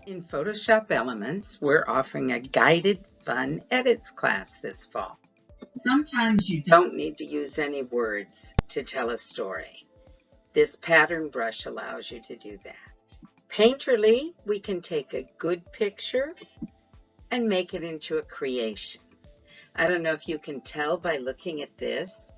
In Photoshop Elements, we're offering a guided fun edits class this fall. Sometimes you don't need to use any words to tell a story. This pattern brush allows you to do that. Painterly, we can take a good picture and make it into a creation. I don't know if you can tell by looking at this,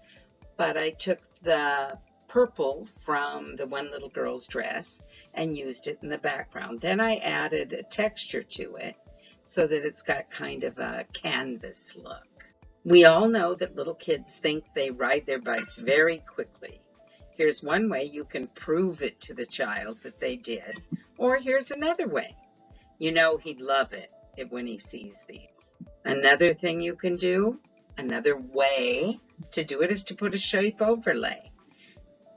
but I took the purple from the one little girl's dress and used it in the background. Then I added a texture to it so that it's got kind of a canvas look. We all know that little kids think they ride their bikes very quickly. Here's one way you can prove it to the child that they did, or here's another way. You know he'd love it when he sees these. Another thing you can do, another way to do it, is to put a shape overlay.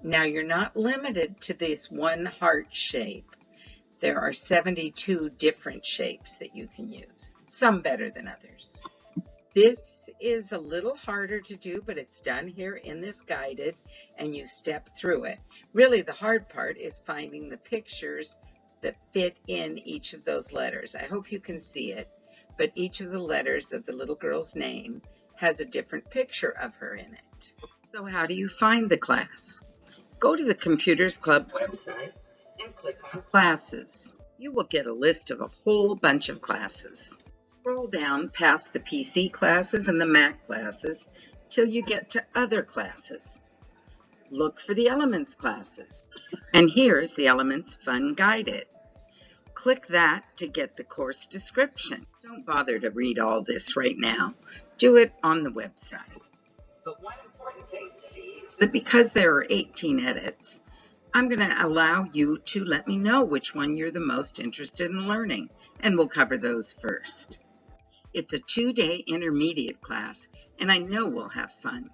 Now, you're not limited to this one heart shape. There are 72 different shapes that you can use, some better than others. This is a little harder to do, but it's done here in this guided, and you step through it. Really, the hard part is finding the pictures that fit in each of those letters. I hope you can see it, but each of the letters of the little girl's name has a different picture of her in it. So how do you find the class? Go to the Computers Club website and click on Classes. You will get a list of a whole bunch of classes. Scroll down past the PC classes and the Mac classes till you get to Other Classes. Look for the Elements classes. And here's the Elements Fun Guided. Click that to get the course description. Don't bother to read all this right now. Do it on the website. But one important thing to see is that because there are 18 edits, I'm going to allow you to let me know which one you're the most interested in learning, and we'll cover those first. It's a 2-day intermediate class, and I know we'll have fun.